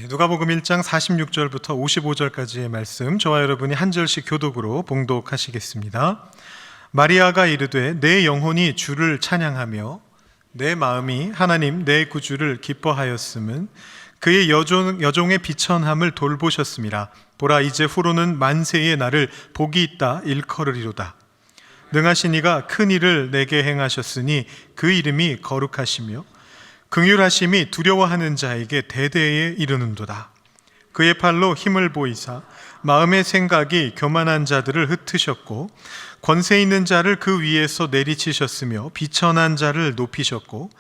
누가복음 1장 46절부터 55절까지의 말씀, 저와 여러분이 한 절씩 교독으로 봉독하시겠습니다. 마리아가 이르되 내 영혼이 주를 찬양하며 내 마음이 하나님 내 구주를 기뻐하였음은 그의 여종의 비천함을 돌보셨음이라. 보라, 이제 후로는 만세의 나를 복이 있다 일컬으리로다. 능하신 이가 큰 일을 내게 행하셨으니 그 이름이 거룩하시며 긍휼하심이 두려워하는 자에게 대대에 이르는도다. 그의 팔로 힘을 보이사 마음의 생각이 교만한 자들을 흩으셨고 권세 있는 자를 그 위에서 내리치셨으며 비천한 자를 높이셨고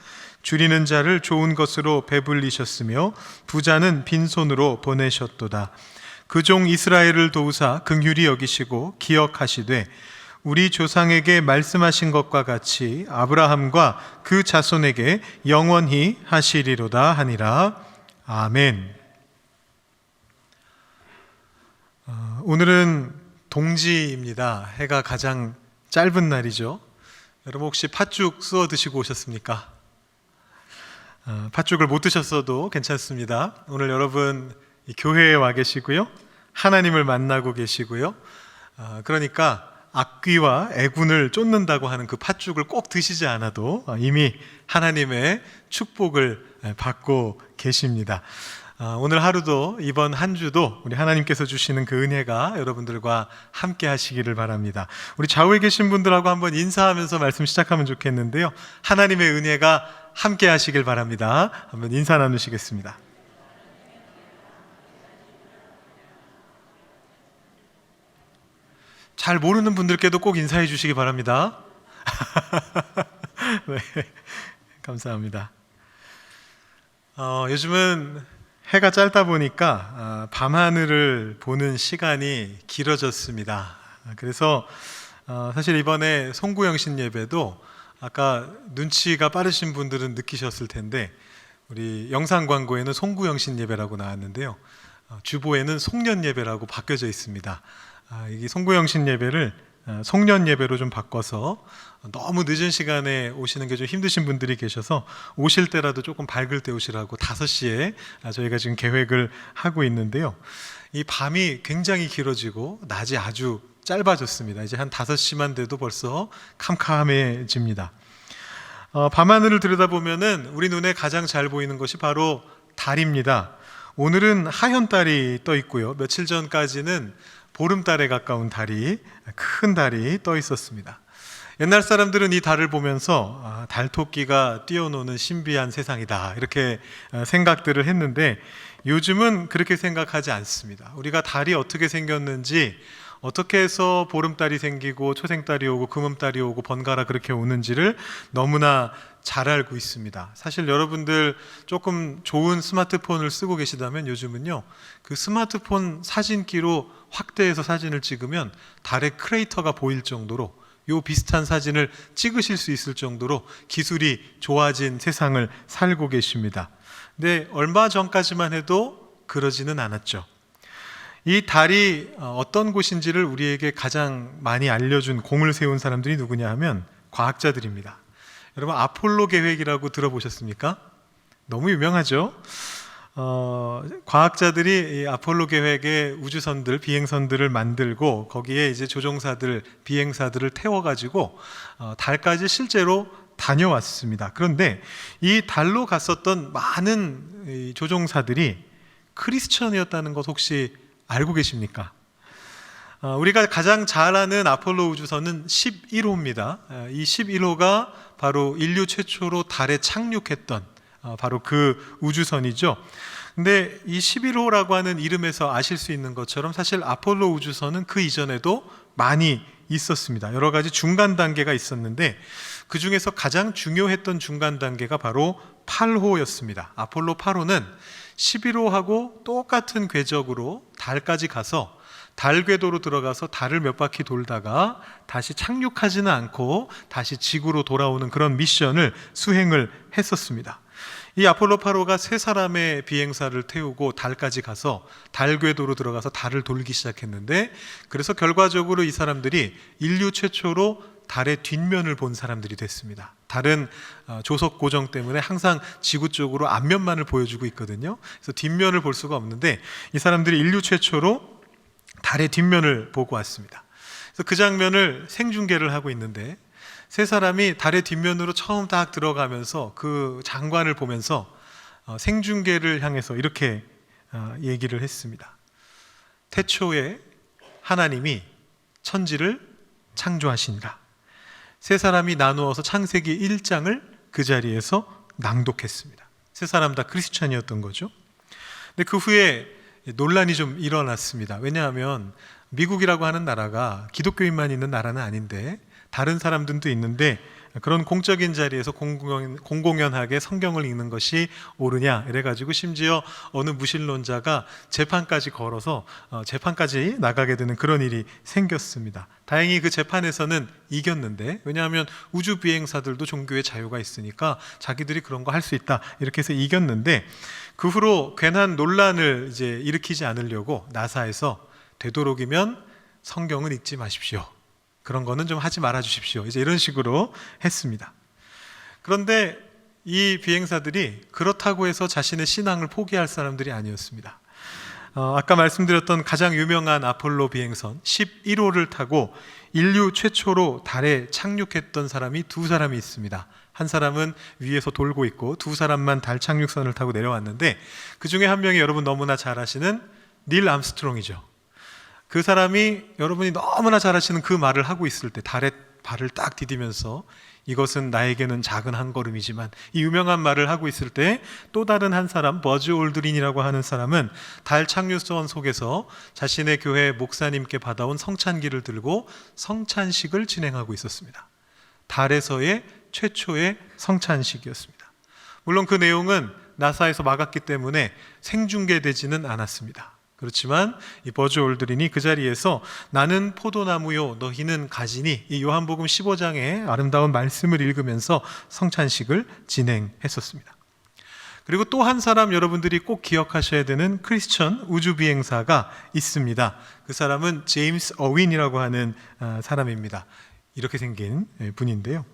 줄이는 자를 좋은 것으로 배불리셨으며 부자는 빈손으로 보내셨도다. 그 종 이스라엘을 도우사 긍휼히 여기시고 기억하시되 우리 조상에게 말씀하신 것과 같이 아브라함과 그 자손에게 영원히 하시리로다 하니라. 아멘. 오늘은 동지입니다. 해가 가장 짧은 날이죠. 여러분 혹시 팥죽 쏘아 드시고 오셨습니까? 팥죽을 못 드셨어도 괜찮습니다. 오늘 여러분 교회에 와 계시고요, 하나님을 만나고 계시고요. 그러니까 악귀와 애군을 쫓는다고 하는 그 팥죽을 꼭 드시지 않아도 이미 하나님의 축복을 받고 계십니다. 오늘 하루도, 이번 한 주도 우리 하나님께서 주시는 그 은혜가 여러분들과 함께 하시기를 바랍니다. 우리 좌우에 계신 분들하고 한번 인사하면서 말씀 시작하면 좋겠는데요, 하나님의 은혜가 함께 하시길 바랍니다. 한번 인사 나누시겠습니다. 잘 모르는 분들께도 꼭 인사해 주시기 바랍니다. 네, 감사합니다. 요즘은 해가 짧다 보니까 밤하늘을 보는 시간이 길어졌습니다. 그래서 사실 이번에 송구영신 예배도 아까 눈치가 빠르신 분들은 느끼셨을 텐데 우리 영상 광고에는 송구영신 예배라고 나왔는데요, 주보에는 송년 예배라고 바뀌어져 있습니다. 이 송구영신 예배를 송년 예배로 좀 바꿔서 너무 늦은 시간에 오시는 게 좀 힘드신 분들이 계셔서 오실 때라도 조금 밝을 때 오시라고 5시에 저희가 지금 계획을 하고 있는데요, 이 밤이 굉장히 길어지고 낮이 아주 짧아졌습니다. 이제 한 5시만 돼도 벌써 캄캄해집니다. 밤하늘을 들여다보면은 우리 눈에 가장 잘 보이는 것이 바로 달입니다. 오늘은 하얀 달이 떠 있고요, 며칠 전까지는 보름달에 가까운 달이, 큰 달이 떠 있었습니다. 옛날 사람들은 이 달을 보면서 달토끼가 뛰어노는 신비한 세상이다, 이렇게 생각들을 했는데 요즘은 그렇게 생각하지 않습니다. 우리가 달이 어떻게 생겼는지, 어떻게 해서 보름달이 생기고 초생달이 오고 금음달이 오고 번갈아 그렇게 오는지를 너무나 잘 알고 있습니다. 사실 여러분들 조금 좋은 스마트폰을 쓰고 계시다면 요즘은요, 그 스마트폰 사진기로 확대해서 사진을 찍으면 달의 크레이터가 보일 정도로, 요 비슷한 사진을 찍으실 수 있을 정도로 기술이 좋아진 세상을 살고 계십니다. 근데 얼마 전까지만 해도 그러지는 않았죠. 이 달이 어떤 곳인지를 우리에게 가장 많이 알려준, 공을 세운 사람들이 누구냐 하면 과학자들입니다. 여러분 아폴로 계획이라고 들어보셨습니까? 너무 유명하죠. 과학자들이 이 아폴로 계획의 우주선들, 비행선들을 만들고 거기에 이제 조종사들, 비행사들을 태워가지고 달까지 실제로 다녀왔습니다. 그런데 이 달로 갔었던 많은 이 조종사들이 크리스천이었다는 것 혹시 알고 계십니까? 우리가 가장 잘 아는 아폴로 우주선은 11호입니다. 이 11호가 바로 인류 최초로 달에 착륙했던 바로 그 우주선이죠. 근데 이 11호라고 하는 이름에서 아실 수 있는 것처럼 사실 아폴로 우주선은 그 이전에도 많이 있었습니다. 여러 가지 중간 단계가 있었는데 그 중에서 가장 중요했던 중간 단계가 바로 8호였습니다. 아폴로 8호는 11호하고 똑같은 궤적으로 달까지 가서 달 궤도로 들어가서 달을 몇 바퀴 돌다가 다시 착륙하지는 않고 다시 지구로 돌아오는 그런 미션을 수행을 했었습니다. 이 아폴로 8호가 3사람의 비행사를 태우고 달까지 가서 달 궤도로 들어가서 달을 돌기 시작했는데, 그래서 결과적으로 이 사람들이 인류 최초로 달의 뒷면을 본 사람들이 됐습니다. 다른 조석 고정 때문에 항상 지구 쪽으로 앞면만을 보여주고 있거든요. 그래서 뒷면을 볼 수가 없는데 이 사람들이 인류 최초로 달의 뒷면을 보고 왔습니다. 그래서 그 장면을 생중계를 하고 있는데 세 사람이 달의 뒷면으로 처음 딱 들어가면서 그 장관을 보면서 생중계를 향해서 이렇게 얘기를 했습니다. 태초에 하나님이 천지를 창조하신가. 세 사람이 나누어서 창세기 1장을 그 자리에서 낭독했습니다. 세 사람 다 크리스찬이었던 거죠. 근데 그 후에 논란이 좀 일어났습니다. 왜냐하면 미국이라고 하는 나라가 기독교인만 있는 나라는 아닌데 다른 사람들도 있는데 그런 공적인 자리에서 공공연하게 성경을 읽는 것이 옳으냐 이래가지고 심지어 어느 무신론자가 재판까지 걸어서 재판까지 나가게 되는 그런 일이 생겼습니다. 다행히 그 재판에서는 이겼는데, 왜냐하면 우주 비행사들도 종교의 자유가 있으니까 자기들이 그런 거 할 수 있다 이렇게 해서 이겼는데, 그 후로 괜한 논란을 이제 일으키지 않으려고 나사에서 되도록이면 성경은 읽지 마십시오, 그런 거는 좀 하지 말아 주십시오, 이제 이런 식으로 했습니다. 그런데 이 비행사들이 그렇다고 해서 자신의 신앙을 포기할 사람들이 아니었습니다. 아까 말씀드렸던 가장 유명한 아폴로 비행선 11호를 타고 인류 최초로 달에 착륙했던 사람이 두 사람이 있습니다. 한 사람은 위에서 돌고 있고 두 사람만 달 착륙선을 타고 내려왔는데, 그 중에 한 명이 여러분 너무나 잘 아시는 닐 암스트롱이죠. 그 사람이 여러분이 너무나 잘 아시는 그 말을 하고 있을 때, 달에 발을 딱 디디면서 이것은 나에게는 작은 한 걸음이지만, 이 유명한 말을 하고 있을 때 또 다른 한 사람, 버즈 올드린이라고 하는 사람은 달 착륙선 속에서 자신의 교회 목사님께 받아온 성찬기를 들고 성찬식을 진행하고 있었습니다. 달에서의 최초의 성찬식이었습니다. 물론 그 내용은 나사에서 막았기 때문에 생중계되지는 않았습니다. 그렇지만 이 버즈 올드린이 그 자리에서 나는 포도나무요 너희는 가지니, 이 요한복음 15장의 아름다운 말씀을 읽으면서 성찬식을 진행했었습니다. 그리고 또 한 사람 여러분들이 꼭 기억하셔야 되는 크리스천 우주비행사가 있습니다. 그 사람은 제임스 어윈이라고 하는 사람입니다. 이렇게 생긴 분인데요,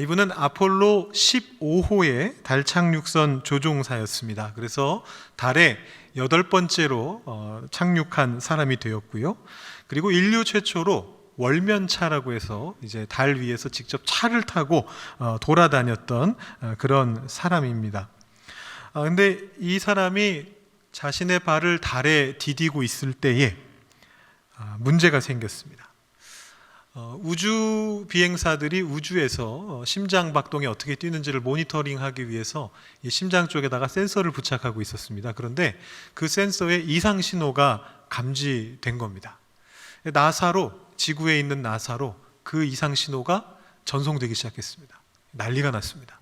이분은 아폴로 15호의 달 착륙선 조종사였습니다. 그래서 달에 8번째로 착륙한 사람이 되었고요. 그리고 인류 최초로 월면차라고 해서 이제 달 위에서 직접 차를 타고 돌아다녔던 그런 사람입니다. 근데 이 사람이 자신의 발을 달에 디디고 있을 때에 문제가 생겼습니다. 우주 비행사들이 우주에서 심장 박동이 어떻게 뛰는지를 모니터링하기 위해서 이 심장 쪽에다가 센서를 부착하고 있었습니다. 그런데 그 센서에 이상 신호가 감지된 겁니다. 나사로, 지구에 있는 나사로 그 이상 신호가 전송되기 시작했습니다. 난리가 났습니다.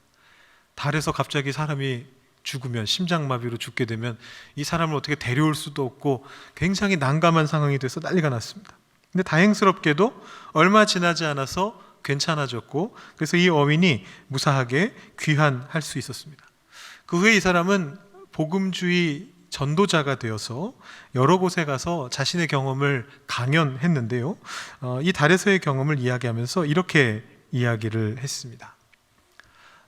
달에서 갑자기 사람이 죽으면, 심장마비로 죽게 되면 이 사람을 어떻게 데려올 수도 없고 굉장히 난감한 상황이 돼서 난리가 났습니다. 근데 다행스럽게도 얼마 지나지 않아서 괜찮아졌고, 그래서 이 어윈이 무사하게 귀환할 수 있었습니다. 그 후에 이 사람은 복음주의 전도자가 되어서 여러 곳에 가서 자신의 경험을 강연했는데요, 이 달에서의 경험을 이야기하면서 이렇게 이야기를 했습니다.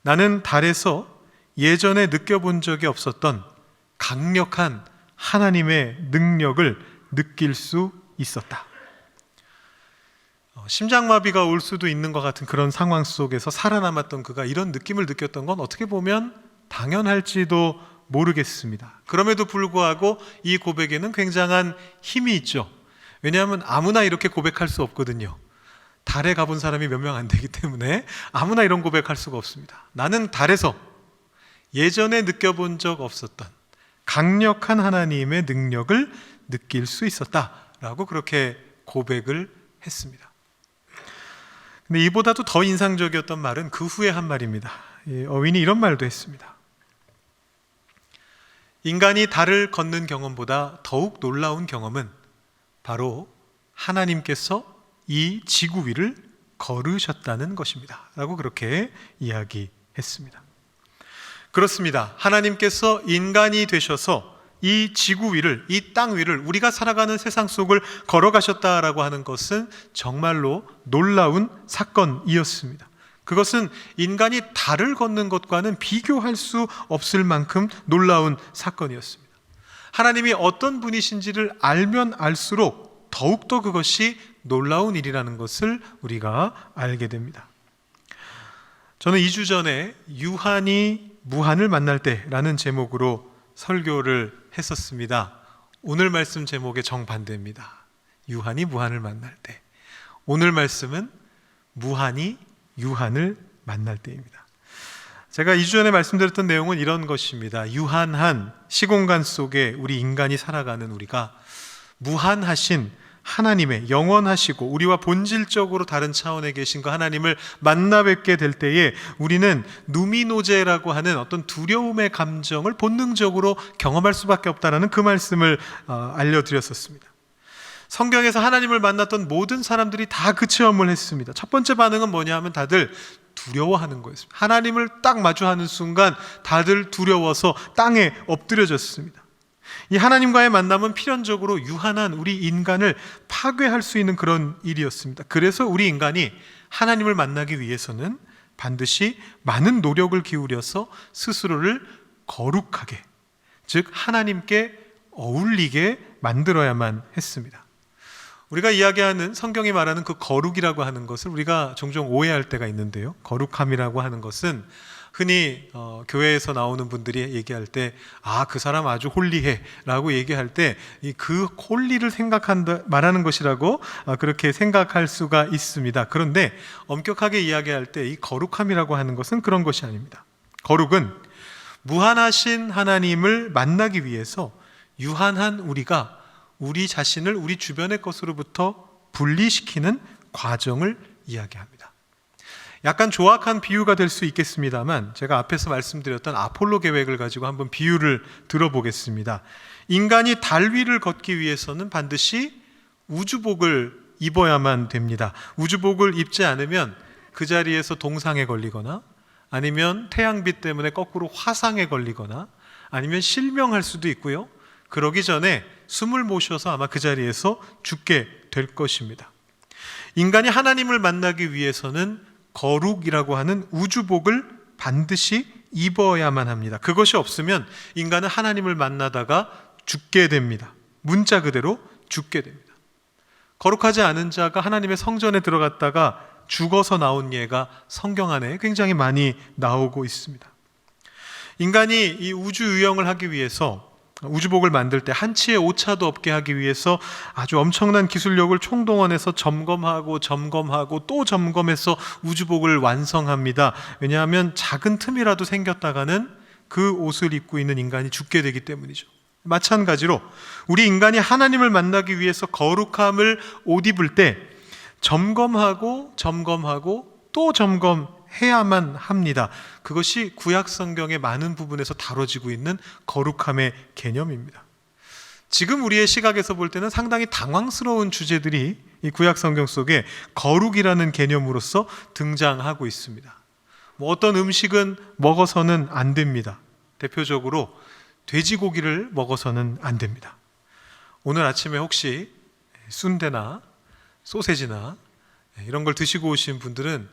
나는 달에서 예전에 느껴본 적이 없었던 강력한 하나님의 능력을 느낄 수 있었다. 심장마비가 올 수도 있는 것 같은 그런 상황 속에서 살아남았던 그가 이런 느낌을 느꼈던 건 어떻게 보면 당연할지도 모르겠습니다. 그럼에도 불구하고 이 고백에는 굉장한 힘이 있죠. 왜냐하면 아무나 이렇게 고백할 수 없거든요. 달에 가본 사람이 몇 명 안 되기 때문에 아무나 이런 고백할 수가 없습니다. 나는 달에서 예전에 느껴본 적 없었던 강력한 하나님의 능력을 느낄 수 있었다라고 그렇게 고백을 했습니다. 근데 이보다도 더 인상적이었던 말은 그 후에 한 말입니다. 어윈이 이런 말도 했습니다. 인간이 달을 걷는 경험보다 더욱 놀라운 경험은 바로 하나님께서 이 지구 위를 걸으셨다는 것입니다 라고 그렇게 이야기했습니다. 그렇습니다. 하나님께서 인간이 되셔서 이 지구 위를, 이 땅 위를, 우리가 살아가는 세상 속을 걸어가셨다라고 하는 것은 정말로 놀라운 사건이었습니다. 그것은 인간이 달을 걷는 것과는 비교할 수 없을 만큼 놀라운 사건이었습니다. 하나님이 어떤 분이신지를 알면 알수록 더욱더 그것이 놀라운 일이라는 것을 우리가 알게 됩니다. 저는 2주 전에 유한이 무한을 만날 때라는 제목으로 설교를 했었습니다. 오늘 말씀 제목의 정반대입니다. 유한이 무한을 만날 때. 오늘 말씀은 무한이 유한을 만날 때입니다. 제가 2주 전에 말씀드렸던 내용은 이런 것입니다. 유한한 시공간 속에 우리 인간이 살아가는 우리가 무한하신 하나님의 영원하시고 우리와 본질적으로 다른 차원에 계신 그 하나님을 만나 뵙게 될 때에 우리는 누미노제라고 하는 어떤 두려움의 감정을 본능적으로 경험할 수밖에 없다는 그 말씀을 알려드렸었습니다. 성경에서 하나님을 만났던 모든 사람들이 다 그 체험을 했습니다. 첫 번째 반응은 뭐냐 하면 다들 두려워하는 거였습니다. 하나님을 딱 마주하는 순간 다들 두려워서 땅에 엎드려졌습니다. 이 하나님과의 만남은 필연적으로 유한한 우리 인간을 파괴할 수 있는 그런 일이었습니다. 그래서 우리 인간이 하나님을 만나기 위해서는 반드시 많은 노력을 기울여서 스스로를 거룩하게, 즉 하나님께 어울리게 만들어야만 했습니다. 우리가 이야기하는 성경이 말하는 그 거룩이라고 하는 것을 우리가 종종 오해할 때가 있는데요. 거룩함이라고 하는 것은 흔히 교회에서 나오는 분들이 얘기할 때 그 사람 아주 홀리해 라고 얘기할 때 그 홀리를 말하는 것이라고 그렇게 생각할 수가 있습니다. 그런데 엄격하게 이야기할 때 이 거룩함이라고 하는 것은 그런 것이 아닙니다. 거룩은 무한하신 하나님을 만나기 위해서 유한한 우리가 우리 자신을 우리 주변의 것으로부터 분리시키는 과정을 이야기합니다. 약간 조악한 비유가 될 수 있겠습니다만 제가 앞에서 말씀드렸던 아폴로 계획을 가지고 한번 비유를 들어보겠습니다. 인간이 달 위를 걷기 위해서는 반드시 우주복을 입어야만 됩니다. 우주복을 입지 않으면 그 자리에서 동상에 걸리거나 아니면 태양빛 때문에 거꾸로 화상에 걸리거나 아니면 실명할 수도 있고요. 그러기 전에 숨을 못 쉬어서 아마 그 자리에서 죽게 될 것입니다. 인간이 하나님을 만나기 위해서는 거룩이라고 하는 우주복을 반드시 입어야만 합니다. 그것이 없으면 인간은 하나님을 만나다가 죽게 됩니다. 문자 그대로 죽게 됩니다. 거룩하지 않은 자가 하나님의 성전에 들어갔다가 죽어서 나온 예가 성경 안에 굉장히 많이 나오고 있습니다. 인간이 이 우주 유영을 하기 위해서 우주복을 만들 때 한치의 오차도 없게 하기 위해서 아주 엄청난 기술력을 총동원해서 점검하고 또 점검해서 우주복을 완성합니다. 왜냐하면 작은 틈이라도 생겼다가는 그 옷을 입고 있는 인간이 죽게 되기 때문이죠. 마찬가지로 우리 인간이 하나님을 만나기 위해서 거룩함을 옷 입을 때 점검하고 또 점검해야만 합니다. 그것이 구약 성경의 많은 부분에서 다뤄지고 있는 거룩함의 개념입니다. 지금 우리의 시각에서 볼 때는 상당히 당황스러운 주제들이 이 구약 성경 속에 거룩이라는 개념으로서 등장하고 있습니다. 어떤 음식은 먹어서는 안 됩니다. 대표적으로 돼지고기를 먹어서는 안 됩니다. 오늘 아침에 혹시 순대나 소세지나 이런 걸 드시고 오신 분들은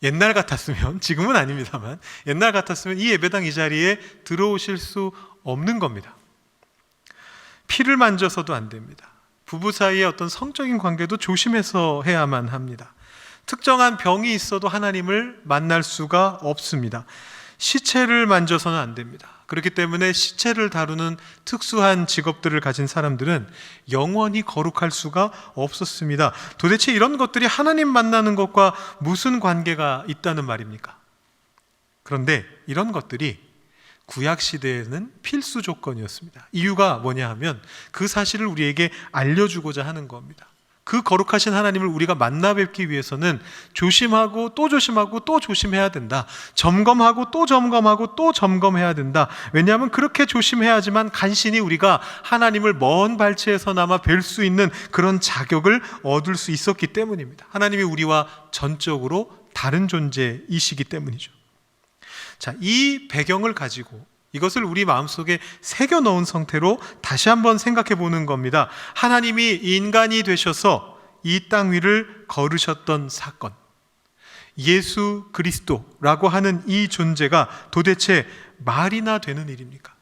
옛날 같았으면, 지금은 아닙니다만 옛날 같았으면 이 예배당 이 자리에 들어오실 수 없는 겁니다. 피를 만져서도 안 됩니다. 부부 사이의 어떤 성적인 관계도 조심해서 해야만 합니다. 특정한 병이 있어도 하나님을 만날 수가 없습니다. 시체를 만져서는 안 됩니다. 그렇기 때문에 시체를 다루는 특수한 직업들을 가진 사람들은 영원히 거룩할 수가 없었습니다. 도대체 이런 것들이 하나님 만나는 것과 무슨 관계가 있다는 말입니까? 그런데 이런 것들이 구약 시대에는 필수 조건이었습니다. 이유가 뭐냐 하면 그 사실을 우리에게 알려주고자 하는 겁니다. 그 거룩하신 하나님을 우리가 만나 뵙기 위해서는 조심하고 또 조심하고 또 조심해야 된다. 점검하고 또 점검하고 또 점검해야 된다. 왜냐하면 그렇게 조심해야지만 간신히 우리가 하나님을 먼 발치에서나마 뵐 수 있는 그런 자격을 얻을 수 있었기 때문입니다. 하나님이 우리와 전적으로 다른 존재이시기 때문이죠. 자, 이 배경을 가지고 이것을 우리 마음속에 새겨 넣은 상태로 다시 한번 생각해 보는 겁니다. 하나님이 인간이 되셔서 이 땅 위를 걸으셨던 사건, 예수 그리스도라고 하는 이 존재가 도대체 말이나 되는 일입니까?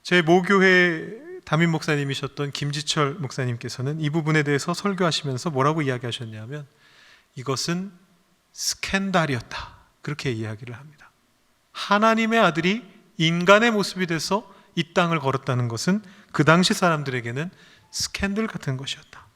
제 모교회 담임 목사님이셨던 김지철 목사님께서는 이 부분에 대해서 설교하시면서 뭐라고 이야기하셨냐면 이것은 스캔들이었다, 그렇게 이야기를 합니다. 하나님의 아들이 인간의 모습이 돼서 이 땅을 걸었다는 것은 그 당시 사람들에게는 스캔들 같은 것이었다.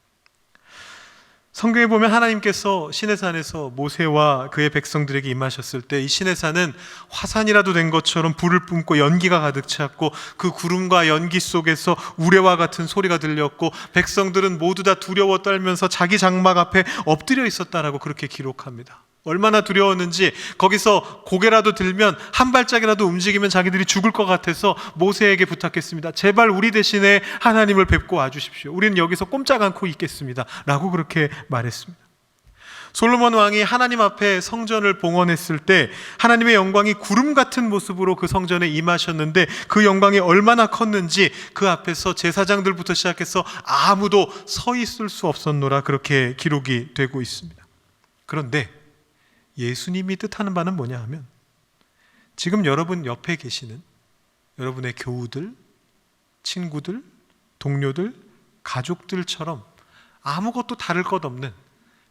성경에 보면 하나님께서 시내산에서 모세와 그의 백성들에게 임하셨을 때 이 시내산은 화산이라도 된 것처럼 불을 뿜고 연기가 가득 찼고 그 구름과 연기 속에서 우레와 같은 소리가 들렸고 백성들은 모두 다 두려워 떨면서 자기 장막 앞에 엎드려 있었다라고 그렇게 기록합니다. 얼마나 두려웠는지 거기서 고개라도 들면 한 발짝이라도 움직이면 자기들이 죽을 것 같아서 모세에게 부탁했습니다. 제발 우리 대신에 하나님을 뵙고 와주십시오. 우리는 여기서 꼼짝 않고 있겠습니다 라고 그렇게 말했습니다. 솔로몬 왕이 하나님 앞에 성전을 봉헌했을 때 하나님의 영광이 구름 같은 모습으로 그 성전에 임하셨는데 그 영광이 얼마나 컸는지 그 앞에서 제사장들부터 시작해서 아무도 서 있을 수 없었노라, 그렇게 기록이 되고 있습니다. 그런데 예수님이 뜻하는 바는 뭐냐 하면 지금 여러분 옆에 계시는 여러분의 교우들, 친구들, 동료들, 가족들처럼 아무것도 다를 것 없는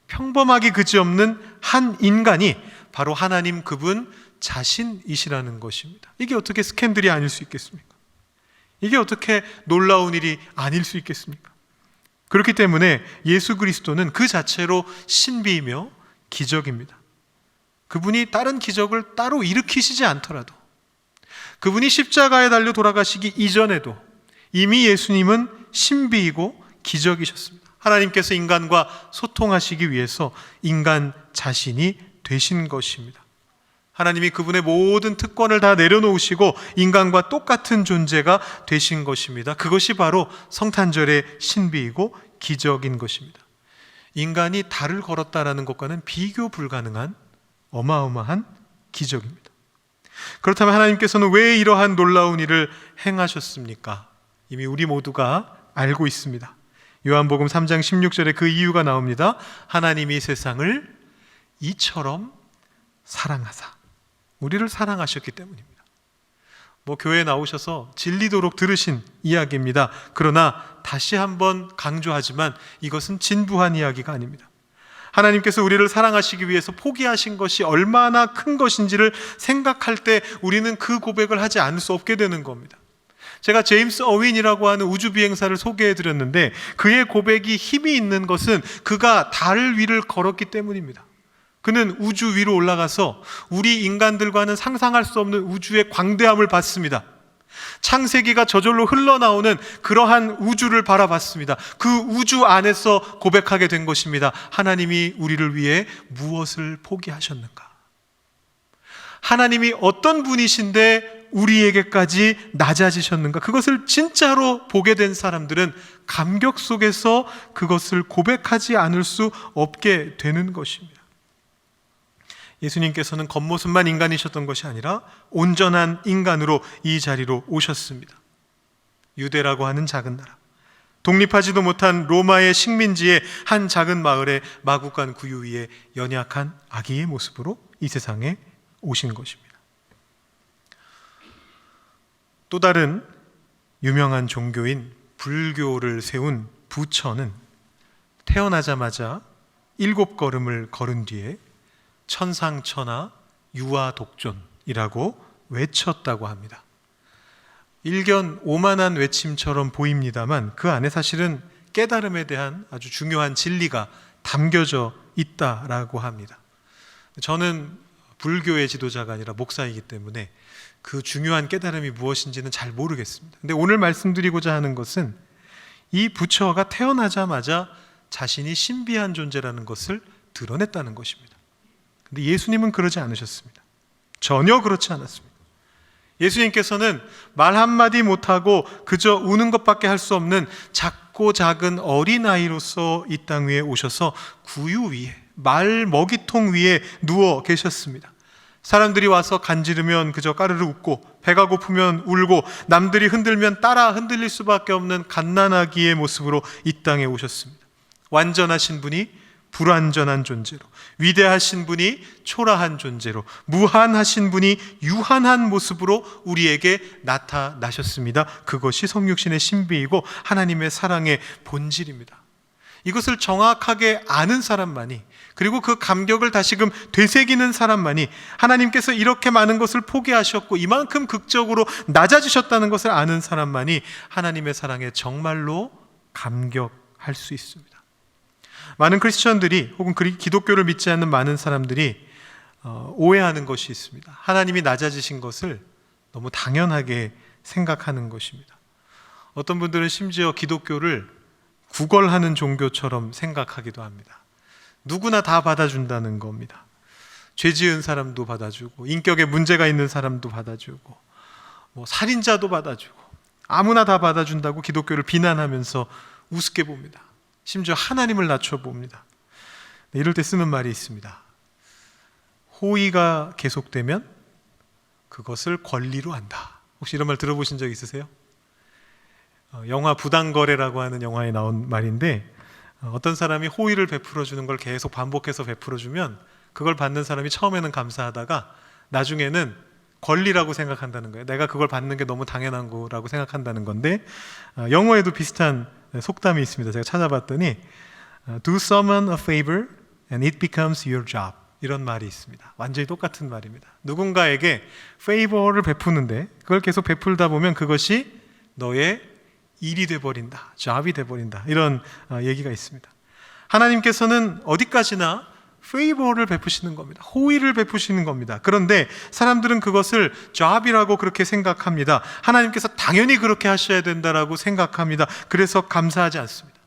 평범하기 그지없는 한 인간이 바로 하나님 그분 자신이시라는 것입니다. 이게 어떻게 스캔들이 아닐 수 있겠습니까? 이게 어떻게 놀라운 일이 아닐 수 있겠습니까? 그렇기 때문에 예수 그리스도는 그 자체로 신비이며 기적입니다. 그분이 다른 기적을 따로 일으키시지 않더라도, 그분이 십자가에 달려 돌아가시기 이전에도 이미 예수님은 신비이고 기적이셨습니다. 하나님께서 인간과 소통하시기 위해서 인간 자신이 되신 것입니다. 하나님이 그분의 모든 특권을 다 내려놓으시고 인간과 똑같은 존재가 되신 것입니다. 그것이 바로 성탄절의 신비이고 기적인 것입니다. 인간이 달을 걸었다라는 것과는 비교 불가능한 어마어마한 기적입니다. 그렇다면 하나님께서는 왜 이러한 놀라운 일을 행하셨습니까? 이미 우리 모두가 알고 있습니다. 요한복음 3장 16절에 그 이유가 나옵니다. 하나님이 세상을 이처럼 사랑하사, 우리를 사랑하셨기 때문입니다. 교회에 나오셔서 질리도록 들으신 이야기입니다. 그러나 다시 한번 강조하지만 이것은 진부한 이야기가 아닙니다. 하나님께서 우리를 사랑하시기 위해서 포기하신 것이 얼마나 큰 것인지를 생각할 때 우리는 그 고백을 하지 않을 수 없게 되는 겁니다. 제가 제임스 어윈이라고 하는 우주비행사를 소개해드렸는데 그의 고백이 힘이 있는 것은 그가 달 위를 걸었기 때문입니다. 그는 우주 위로 올라가서 우리 인간들과는 상상할 수 없는 우주의 광대함을 봤습니다. 창세기가 저절로 흘러나오는 그러한 우주를 바라봤습니다. 그 우주 안에서 고백하게 된 것입니다. 하나님이 우리를 위해 무엇을 포기하셨는가? 하나님이 어떤 분이신데 우리에게까지 낮아지셨는가? 그것을 진짜로 보게 된 사람들은 감격 속에서 그것을 고백하지 않을 수 없게 되는 것입니다. 예수님께서는 겉모습만 인간이셨던 것이 아니라 온전한 인간으로 이 자리로 오셨습니다. 유대라고 하는 작은 나라, 독립하지도 못한 로마의 식민지의 한 작은 마을의 마구간 구유 위에 연약한 아기의 모습으로 이 세상에 오신 것입니다. 또 다른 유명한 종교인 불교를 세운 부처는 태어나자마자 7걸음을 걸은 뒤에 천상천하 유아독존이라고 외쳤다고 합니다. 일견 오만한 외침처럼 보입니다만 그 안에 사실은 깨달음에 대한 아주 중요한 진리가 담겨져 있다라고 합니다. 저는 불교의 지도자가 아니라 목사이기 때문에 그 중요한 깨달음이 무엇인지는 잘 모르겠습니다. 근데 오늘 말씀드리고자 하는 것은 이 부처가 태어나자마자 자신이 신비한 존재라는 것을 드러냈다는 것입니다. 근데 예수님은 그러지 않으셨습니다. 전혀 그렇지 않았습니다. 예수님께서는 말 한마디 못하고 그저 우는 것밖에 할 수 없는 작고 작은 어린아이로서 이 땅 위에 오셔서 구유 위에, 말 먹이통 위에 누워 계셨습니다. 사람들이 와서 간지르면 그저 까르르 웃고, 배가 고프면 울고, 남들이 흔들면 따라 흔들릴 수밖에 없는 갓난아기의 모습으로 이 땅에 오셨습니다. 완전하신 분이 불완전한 존재로, 위대하신 분이 초라한 존재로, 무한하신 분이 유한한 모습으로 우리에게 나타나셨습니다. 그것이 성육신의 신비이고 하나님의 사랑의 본질입니다. 이것을 정확하게 아는 사람만이, 그리고 그 감격을 다시금 되새기는 사람만이, 하나님께서 이렇게 많은 것을 포기하셨고 이만큼 극적으로 낮아지셨다는 것을 아는 사람만이 하나님의 사랑에 정말로 감격할 수 있습니다. 많은 크리스천들이, 혹은 기독교를 믿지 않는 많은 사람들이 오해하는 것이 있습니다. 하나님이 낮아지신 것을 너무 당연하게 생각하는 것입니다. 어떤 분들은 심지어 기독교를 구걸하는 종교처럼 생각하기도 합니다. 누구나 다 받아준다는 겁니다. 죄 지은 사람도 받아주고, 인격에 문제가 있는 사람도 받아주고, 살인자도 받아주고, 아무나 다 받아준다고 기독교를 비난하면서 우습게 봅니다. 심지어 하나님을 낮춰봅니다. 이럴 때 쓰는 말이 있습니다. 호의가 계속되면 그것을 권리로 한다. 혹시 이런 말 들어보신 적 있으세요? 영화 부당거래라고 하는 영화에 나온 말인데, 어떤 사람이 호의를 베풀어주는 걸 계속 반복해서 베풀어주면 그걸 받는 사람이 처음에는 감사하다가 나중에는 권리라고 생각한다는 거예요. 내가 그걸 받는 게 너무 당연한 거라고 생각한다는 건데, 영어에도 비슷한 속담이 있습니다. 제가 찾아봤더니 Do someone a favor and it becomes your job, 이런 말이 있습니다. 완전히 똑같은 말입니다. 누군가에게 favor를 베푸는데 그걸 계속 베풀다 보면 그것이 너의 일이 돼버린다, job이 돼버린다, 이런 얘기가 있습니다. 하나님께서는 어디까지나 favor를 베푸시는 겁니다. 호의를 베푸시는 겁니다. 그런데 사람들은 그것을 job이라고 그렇게 생각합니다. 하나님께서 당연히 그렇게 하셔야 된다라고 생각합니다. 그래서 감사하지 않습니다.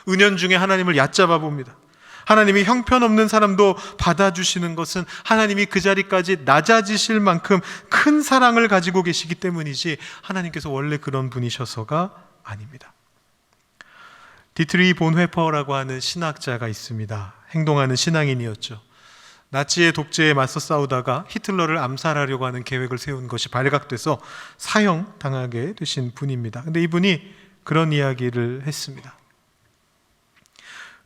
은연중에 하나님을 얕잡아 봅니다. 하나님이 형편없는 사람도 받아주시는 것은 하나님이 그 자리까지 낮아지실 만큼 큰 사랑을 가지고 계시기 때문이지, 하나님께서 원래 그런 분이셔서가 아닙니다. 디트리 본회퍼라고 하는 신학자가 있습니다. 행동하는 신앙인이었죠. 나치의 독재에 맞서 싸우다가 히틀러를 암살하려고 하는 계획을 세운 것이 발각돼서 사형당하게 되신 분입니다. 근데 이분이 그런 이야기를 했습니다.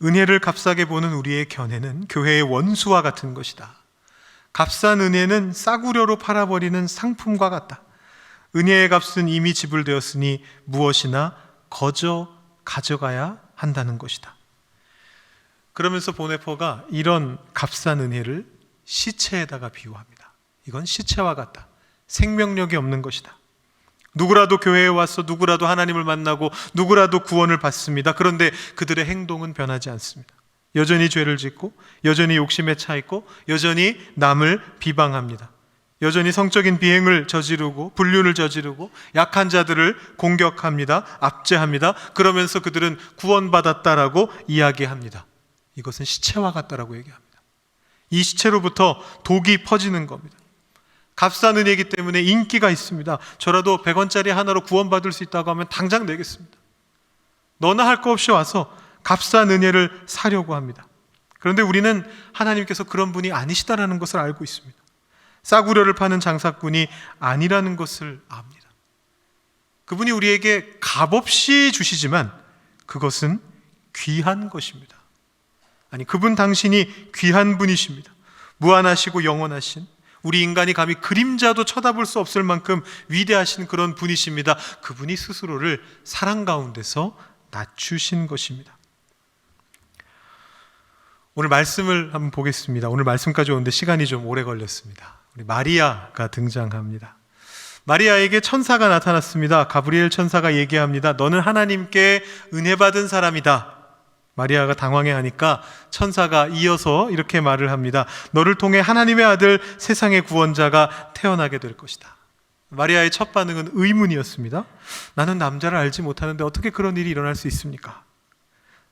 은혜를 값싸게 보는 우리의 견해는 교회의 원수와 같은 것이다. 값싼 은혜는 싸구려로 팔아버리는 상품과 같다. 은혜의 값은 이미 지불되었으니 무엇이나 거저 가져가야 한다는 것이다. 그러면서 보네퍼가 이런 값싼 은혜를 시체에다가 비유합니다. 이건 시체와 같다. 생명력이 없는 것이다. 누구라도 교회에 와서 누구라도 하나님을 만나고 누구라도 구원을 받습니다. 그런데 그들의 행동은 변하지 않습니다. 여전히 죄를 짓고, 여전히 욕심에 차 있고, 여전히 남을 비방합니다. 여전히 성적인 비행을 저지르고 불륜을 저지르고 약한 자들을 공격합니다. 압제합니다. 그러면서 그들은 구원받았다라고 이야기합니다. 이것은 시체와 같다라고 얘기합니다. 이 시체로부터 독이 퍼지는 겁니다. 값싼 은혜이기 때문에 인기가 있습니다. 저라도 100원짜리 하나로 구원받을 수 있다고 하면 당장 내겠습니다. 너나 할 거 없이 와서 값싼 은혜를 사려고 합니다. 그런데 우리는 하나님께서 그런 분이 아니시다라는 것을 알고 있습니다. 싸구려를 파는 장사꾼이 아니라는 것을 압니다. 그분이 우리에게 값없이 주시지만 그것은 귀한 것입니다. 아니, 그분 당신이 귀한 분이십니다. 무한하시고 영원하신, 우리 인간이 감히 그림자도 쳐다볼 수 없을 만큼 위대하신 그런 분이십니다. 그분이 스스로를 사랑 가운데서 낮추신 것입니다. 오늘 말씀을 한번 보겠습니다. 오늘 말씀까지 오는데 시간이 좀 오래 걸렸습니다. 우리 마리아가 등장합니다. 마리아에게 천사가 나타났습니다. 가브리엘 천사가 얘기합니다. 너는 하나님께 은혜 받은 사람이다. 마리아가 당황해하니까 천사가 이어서 이렇게 말을 합니다. 너를 통해 하나님의 아들, 세상의 구원자가 태어나게 될 것이다. 마리아의 첫 반응은 의문이었습니다. 나는 남자를 알지 못하는데 어떻게 그런 일이 일어날 수 있습니까?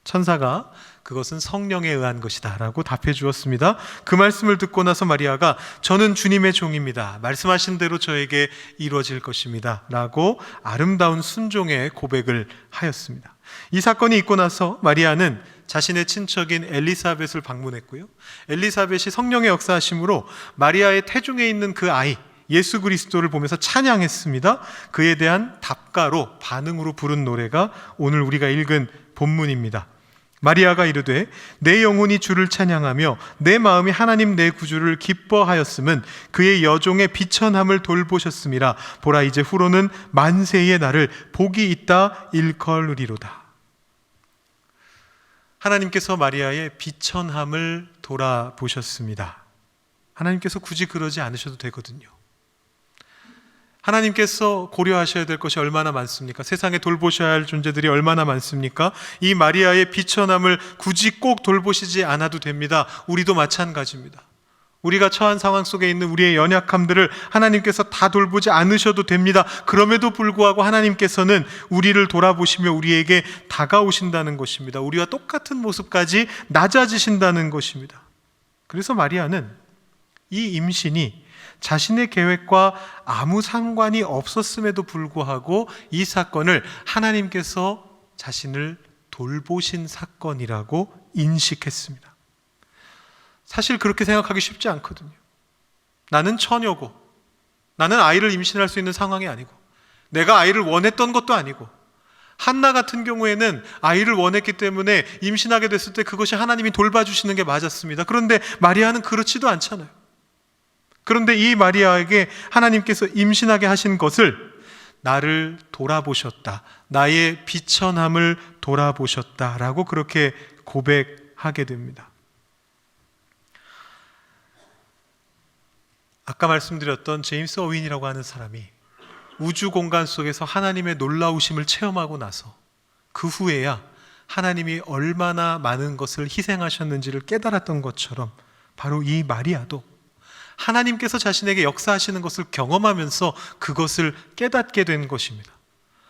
천사가 그것은 성령에 의한 것이다 라고 답해 주었습니다. 그 말씀을 듣고 나서 마리아가 저는 주님의 종입니다. 말씀하신 대로 저에게 이루어질 것입니다 라고 아름다운 순종의 고백을 하였습니다. 이 사건이 있고 나서 마리아는 자신의 친척인 엘리사벳을 방문했고요. 엘리사벳이 성령의 역사하심으로 마리아의 태중에 있는 그 아이 예수 그리스도를 보면서 찬양했습니다. 그에 대한 답가로, 반응으로 부른 노래가 오늘 우리가 읽은 본문입니다. 마리아가 이르되 내 영혼이 주를 찬양하며 내 마음이 하나님 내 구주를 기뻐하였음은 그의 여종의 비천함을 돌보셨음이라. 보라, 이제 후로는 만세의 나를 복이 있다 일컬으리로다. 하나님께서 마리아의 비천함을 돌아보셨습니다. 하나님께서 굳이 그러지 않으셔도 되거든요. 하나님께서 고려하셔야 될 것이 얼마나 많습니까? 세상에 돌보셔야 할 존재들이 얼마나 많습니까? 이 마리아의 비천함을 굳이 꼭 돌보시지 않아도 됩니다. 우리도 마찬가지입니다. 우리가 처한 상황 속에 있는 우리의 연약함들을 하나님께서 다 돌보지 않으셔도 됩니다. 그럼에도 불구하고 하나님께서는 우리를 돌아보시며 우리에게 다가오신다는 것입니다. 우리와 똑같은 모습까지 낮아지신다는 것입니다. 그래서 마리아는 이 임신이 자신의 계획과 아무 상관이 없었음에도 불구하고 이 사건을 하나님께서 자신을 돌보신 사건이라고 인식했습니다. 사실 그렇게 생각하기 쉽지 않거든요. 나는 처녀고, 나는 아이를 임신할 수 있는 상황이 아니고, 내가 아이를 원했던 것도 아니고, 한나 같은 경우에는 아이를 원했기 때문에 임신하게 됐을 때 그것이 하나님이 돌봐주시는 게 맞았습니다. 그런데 마리아는 그렇지도 않잖아요. 그런데 이 마리아에게 하나님께서 임신하게 하신 것을 나를 돌아보셨다, 나의 비천함을 돌아보셨다라고 그렇게 고백하게 됩니다. 아까 말씀드렸던 제임스 어윈이라고 하는 사람이 우주 공간 속에서 하나님의 놀라우심을 체험하고 나서 그 후에야 하나님이 얼마나 많은 것을 희생하셨는지를 깨달았던 것처럼 바로 이 마리아도 하나님께서 자신에게 역사하시는 것을 경험하면서 그것을 깨닫게 된 것입니다.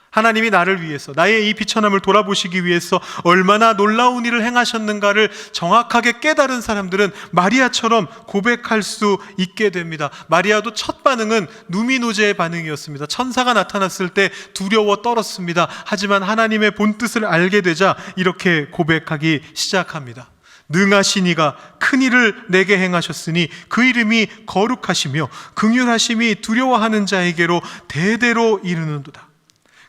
하나님이 나를 위해서, 나의 이 비천함을 돌아보시기 위해서 얼마나 놀라운 일을 행하셨는가를 정확하게 깨달은 사람들은 마리아처럼 고백할 수 있게 됩니다. 마리아도 첫 반응은 누미노제의 반응이었습니다. 천사가 나타났을 때 두려워 떨었습니다. 하지만 하나님의 본뜻을 알게 되자 이렇게 고백하기 시작합니다. 능하신 이가 큰 일을 내게 행하셨으니 그 이름이 거룩하시며 긍휼하심이 두려워하는 자에게로 대대로 이르는도다.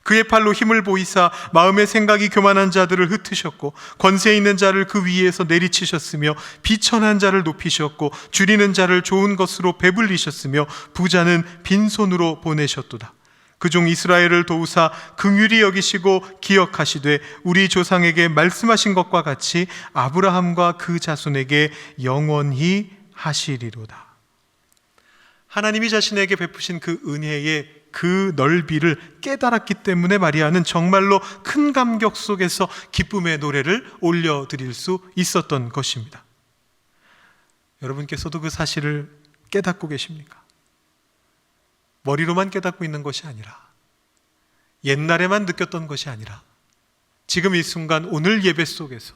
그의 팔로 힘을 보이사 마음의 생각이 교만한 자들을 흩으셨고 권세 있는 자를 그 위에서 내리치셨으며 비천한 자를 높이셨고 줄이는 자를 좋은 것으로 배불리셨으며 부자는 빈손으로 보내셨도다. 그중 이스라엘을 도우사 긍휼히 여기시고 기억하시되 우리 조상에게 말씀하신 것과 같이 아브라함과 그 자손에게 영원히 하시리로다. 하나님이 자신에게 베푸신 그 은혜의 그 넓이를 깨달았기 때문에 마리아는 정말로 큰 감격 속에서 기쁨의 노래를 올려드릴 수 있었던 것입니다. 여러분께서도 그 사실을 깨닫고 계십니까? 머리로만 깨닫고 있는 것이 아니라, 옛날에만 느꼈던 것이 아니라 지금 이 순간 오늘 예배 속에서,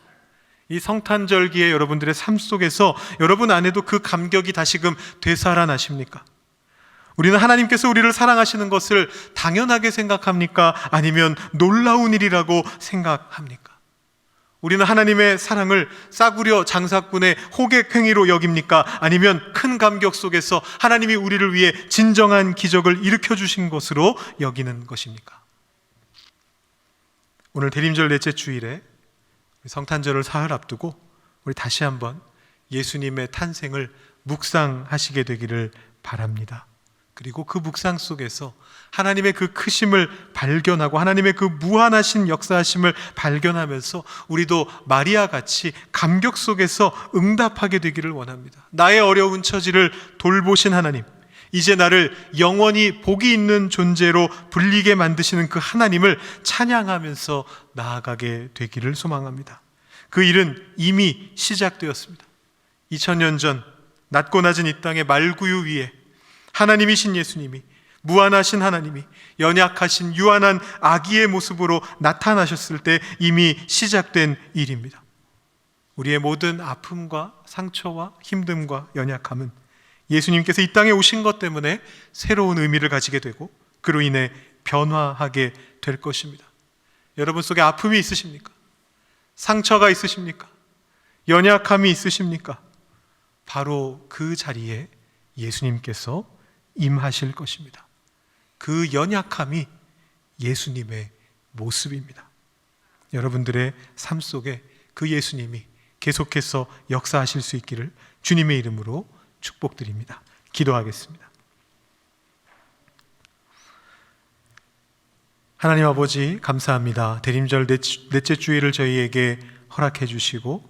이 성탄절기의 여러분들의 삶 속에서 여러분 안에도 그 감격이 다시금 되살아나십니까? 우리는 하나님께서 우리를 사랑하시는 것을 당연하게 생각합니까? 아니면 놀라운 일이라고 생각합니까? 우리는 하나님의 사랑을 싸구려 장사꾼의 호객행위로 여깁니까? 아니면 큰 감격 속에서 하나님이 우리를 위해 진정한 기적을 일으켜 주신 것으로 여기는 것입니까? 오늘 대림절 넷째 주일에 성탄절을 사흘 앞두고 우리 다시 한번 예수님의 탄생을 묵상하시게 되기를 바랍니다. 그리고 그 묵상 속에서 하나님의 그 크심을 발견하고 하나님의 그 무한하신 역사하심을 발견하면서 우리도 마리아 같이 감격 속에서 응답하게 되기를 원합니다. 나의 어려운 처지를 돌보신 하나님, 이제 나를 영원히 복이 있는 존재로 불리게 만드시는 그 하나님을 찬양하면서 나아가게 되기를 소망합니다. 그 일은 이미 시작되었습니다. 2000년 전 낮고 낮은 이 땅의 말구유 위에 하나님이신 예수님이, 무한하신 하나님이 연약하신 유한한 아기의 모습으로 나타나셨을 때 이미 시작된 일입니다. 우리의 모든 아픔과 상처와 힘듦과 연약함은 예수님께서 이 땅에 오신 것 때문에 새로운 의미를 가지게 되고 그로 인해 변화하게 될 것입니다. 여러분 속에 아픔이 있으십니까? 상처가 있으십니까? 연약함이 있으십니까? 바로 그 자리에 예수님께서 임하실 것입니다. 그 연약함이 예수님의 모습입니다. 여러분들의 삶 속에 그 예수님이 계속해서 역사하실 수 있기를 주님의 이름으로 축복드립니다. 기도하겠습니다. 하나님 아버지, 감사합니다. 대림절 넷째 주일을 저희에게 허락해 주시고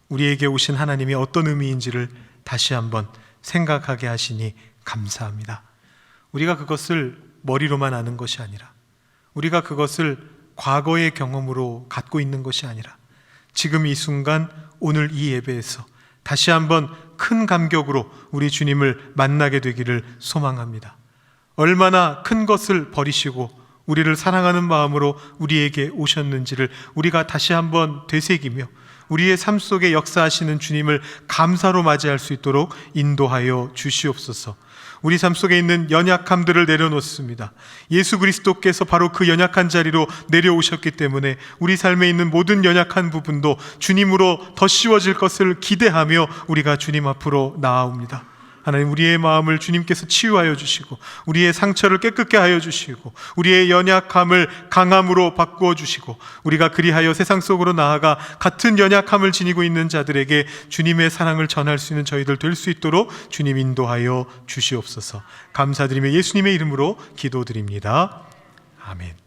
우리에게 오신 하나님이 어떤 의미인지를 다시 한번 생각하게 하시니 감사합니다. 우리가 그것을 머리로만 아는 것이 아니라, 우리가 그것을 과거의 경험으로 갖고 있는 것이 아니라, 지금 이 순간 오늘 이 예배에서 다시 한번 큰 감격으로 우리 주님을 만나게 되기를 소망합니다. 얼마나 큰 것을 버리시고 우리를 사랑하는 마음으로 우리에게 오셨는지를 우리가 다시 한번 되새기며 우리의 삶 속에 역사하시는 주님을 감사로 맞이할 수 있도록 인도하여 주시옵소서. 우리 삶 속에 있는 연약함들을 내려놓습니다. 예수 그리스도께서 바로 그 연약한 자리로 내려오셨기 때문에 우리 삶에 있는 모든 연약한 부분도 주님으로 더 씌워질 것을 기대하며 우리가 주님 앞으로 나아옵니다. 하나님, 우리의 마음을 주님께서 치유하여 주시고 우리의 상처를 깨끗게 하여 주시고 우리의 연약함을 강함으로 바꾸어 주시고 우리가 그리하여 세상 속으로 나아가 같은 연약함을 지니고 있는 자들에게 주님의 사랑을 전할 수 있는 저희들 될 수 있도록 주님 인도하여 주시옵소서. 감사드리며 예수님의 이름으로 기도드립니다. 아멘.